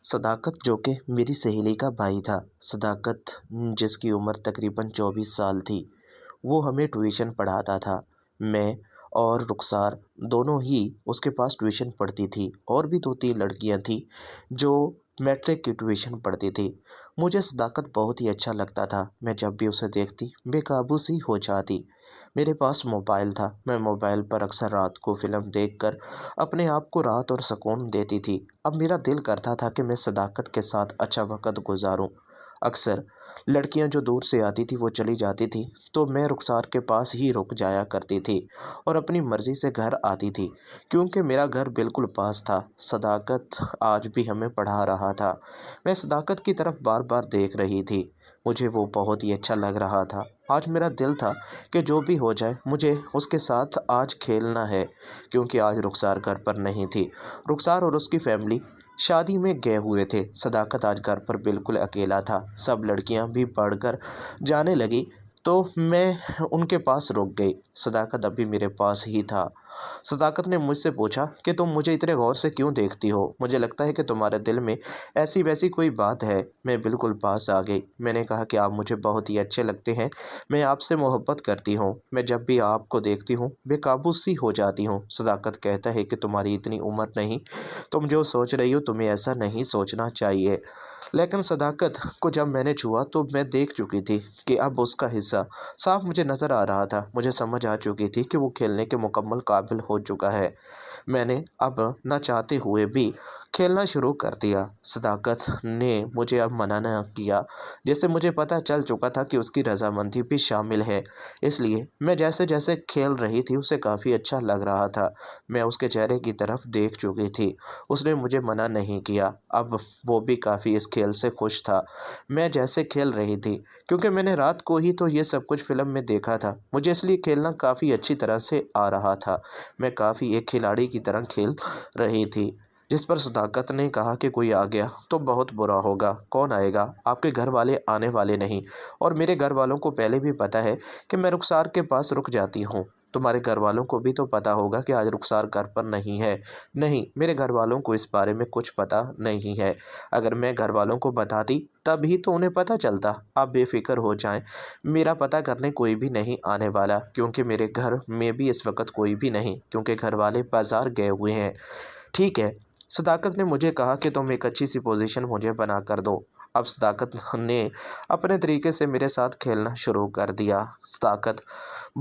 صداقت جو کہ میری سہیلی کا بھائی تھا۔ صداقت جس کی عمر تقریباً 24 سال تھی، وہ ہمیں ٹیوشن پڑھاتا تھا۔ میں اور رخسار دونوں ہی اس کے پاس ٹیوشن پڑھتی تھی، اور بھی 2-3 لڑکیاں تھیں جو میٹرک کی ٹیوشن پڑھتی تھی۔ مجھے صداقت بہت ہی اچھا لگتا تھا۔ میں جب بھی اسے دیکھتی بے قابو سی ہو جاتی۔ میرے پاس موبائل تھا، میں موبائل پر اکثر رات کو فلم دیکھ کر اپنے آپ کو راحت اور سکون دیتی تھی۔ اب میرا دل کرتا تھا کہ میں صداقت کے ساتھ اچھا وقت گزاروں۔ اکثر لڑکیاں جو دور سے آتی تھی وہ چلی جاتی تھی، تو میں رخسار کے پاس ہی رک جایا کرتی تھی اور اپنی مرضی سے گھر آتی تھی، کیونکہ میرا گھر بالکل پاس تھا۔ صداقت آج بھی ہمیں پڑھا رہا تھا۔ میں صداقت کی طرف بار بار دیکھ رہی تھی، مجھے وہ بہت ہی اچھا لگ رہا تھا۔ آج میرا دل تھا کہ جو بھی ہو جائے مجھے اس کے ساتھ آج کھیلنا ہے، کیونکہ آج رخسار گھر پر نہیں تھی۔ رخسار اور اس کی فیملی شادی میں گئے ہوئے تھے۔ صداقت آج گھر پر بالکل اکیلا تھا۔ سب لڑکیاں بھی پڑھ کر جانے لگی تو میں ان کے پاس رک گئی۔ صداقت ابھی میرے پاس ہی تھا۔ صداقت نے مجھ سے پوچھا کہ تم مجھے اتنے غور سے کیوں دیکھتی ہو؟ مجھے لگتا ہے کہ تمہارے دل میں ایسی ویسی کوئی بات ہے۔ میں بالکل پاس آ گئی۔ میں نے کہا کہ آپ مجھے بہت ہی اچھے لگتے ہیں، میں آپ سے محبت کرتی ہوں۔ میں جب بھی آپ کو دیکھتی ہوں بے قابو سی ہو جاتی ہوں۔ صداقت کہتا ہے کہ تمہاری اتنی عمر نہیں، تم جو سوچ رہی ہو تمہیں ایسا نہیں سوچنا چاہیے۔ لیکن صداقت کو جب میں نے چھوا تو میں دیکھ چکی تھی کہ اب اس کا حصہ صاف مجھے نظر آ رہا تھا۔ مجھے سمجھ آ چکی تھی کہ وہ کھیلنے کے مکمل قابل ہو چکا ہے۔ میں نے اب نہ چاہتے ہوئے بھی کھیلنا شروع کر دیا۔ صداقت نے مجھے اب منع نہ کیا، جیسے مجھے پتہ چل چکا تھا کہ اس کی رضامندی بھی شامل ہے۔ اس لیے میں جیسے جیسے کھیل رہی تھی اسے کافی اچھا لگ رہا تھا۔ میں اس کے چہرے کی طرف دیکھ چکی تھی، اس نے مجھے منع نہیں کیا۔ اب وہ بھی کافی اس کھیل سے خوش تھا، میں جیسے کھیل رہی تھی، کیونکہ میں نے رات کو ہی تو یہ سب کچھ فلم میں دیکھا تھا۔ مجھے اس لیے کھیلنا کافی اچھی طرح سے آ رہا تھا۔ میں کافی ایک کھلاڑی کی طرح کھیل رہی تھی۔ جس پر صداقت نے کہا کہ کوئی آ گیا تو بہت برا ہوگا۔ کون آئے گا؟ آپ کے گھر والے آنے والے نہیں، اور میرے گھر والوں کو پہلے بھی پتہ ہے کہ میں رخسار کے پاس رک جاتی ہوں۔ تمہارے گھر والوں کو بھی تو پتہ ہوگا کہ آج رخسار گھر پر نہیں ہے۔ نہیں، میرے گھر والوں کو اس بارے میں کچھ پتہ نہیں ہے۔ اگر میں گھر والوں کو بتاتی تب ہی تو انہیں پتہ چلتا۔ آپ بے فکر ہو جائیں، میرا پتہ کرنے کوئی بھی نہیں آنے والا، کیونکہ میرے گھر میں بھی اس وقت کوئی بھی نہیں، کیونکہ گھر والے بازار گئے ہوئے ہیں۔ ٹھیک ہے، صداقت نے مجھے کہا کہ تم ایک اچھی سی پوزیشن مجھے بنا کر دو۔ اب صداقت نے اپنے طریقے سے میرے ساتھ کھیلنا شروع کر دیا۔ صداقت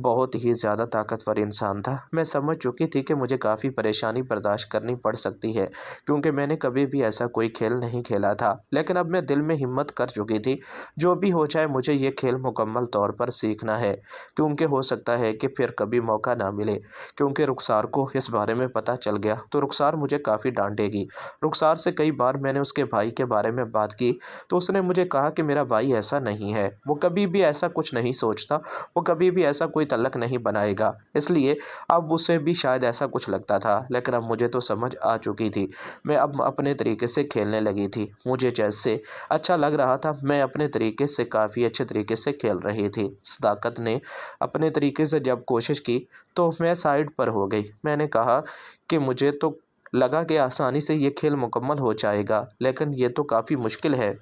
بہت ہی زیادہ طاقتور انسان تھا۔ میں سمجھ چکی تھی کہ مجھے کافی پریشانی برداشت کرنی پڑ سکتی ہے، کیونکہ میں نے کبھی بھی ایسا کوئی کھیل نہیں کھیلا تھا۔ لیکن اب میں دل میں ہمت کر چکی تھی، جو بھی ہو جائے مجھے یہ کھیل مکمل طور پر سیکھنا ہے، کیونکہ ہو سکتا ہے کہ پھر کبھی موقع نہ ملے۔ کیونکہ رخسار کو اس بارے میں پتہ چل گیا تو رخسار مجھے کافی ڈانٹے گی۔ رخسار سے کئی بار میں نے اس کے بھائی کے بارے میں بات کی تو اس نے مجھے کہا کہ میرا بھائی ایسا نہیں ہے، وہ کبھی بھی ایسا کچھ نہیں سوچتا، وہ کبھی بھی ایسا کوئی تعلق نہیں بنائے گا۔ اس لیے اب اسے بھی شاید ایسا کچھ لگتا تھا، لیکن اب مجھے تو سمجھ آ چکی تھی۔ میں اب اپنے طریقے سے کھیلنے لگی تھی۔ مجھے جیسے اچھا لگ رہا تھا میں اپنے طریقے سے کافی اچھے طریقے سے کھیل رہی تھی۔ صداقت نے اپنے طریقے سے جب کوشش کی تو میں سائڈ پر ہو گئی۔ میں نے کہا کہ مجھے تو لگا کہ آسانی سے یہ کھیل مکمل ہو جائے گا، لیکن یہ تو کافی مشکل ہے۔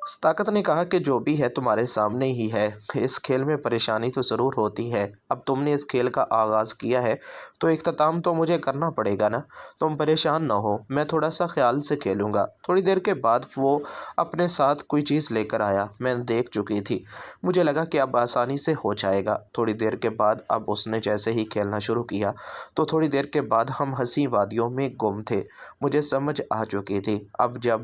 صداقت نے کہا کہ جو بھی ہے تمہارے سامنے ہی ہے، اس کھیل میں پریشانی تو ضرور ہوتی ہے۔ اب تم نے اس کھیل کا آغاز کیا ہے تو اختتام تو مجھے کرنا پڑے گا نا۔ تم پریشان نہ ہو، میں تھوڑا سا خیال سے کھیلوں گا۔ تھوڑی دیر کے بعد وہ اپنے ساتھ کوئی چیز لے کر آیا۔ میں دیکھ چکی تھی، مجھے لگا کہ اب آسانی سے ہو جائے گا۔ تھوڑی دیر کے بعد اب اس نے جیسے ہی کھیلنا شروع کیا تو تھوڑی دیر کے بعد ہم ہنسی وادیوں میں گم تھے۔ مجھے سمجھ آ چکی تھی۔ اب جب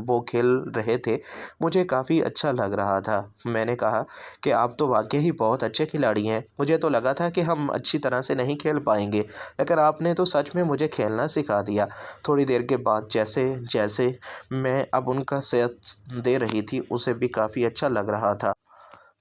وہ کھیل رہے تھے مجھے کافی اچھا لگ رہا تھا۔ میں نے کہا کہ آپ تو واقعی بہت اچھے کھلاڑی ہیں۔ مجھے تو لگا تھا کہ ہم اچھی طرح سے نہیں کھیل پائیں گے، لیکن آپ نے تو سچ میں مجھے کھیلنا سکھا دیا۔ تھوڑی دیر کے بعد جیسے جیسے میں اب ان کا ساتھ دے رہی تھی اسے بھی کافی اچھا لگ رہا تھا۔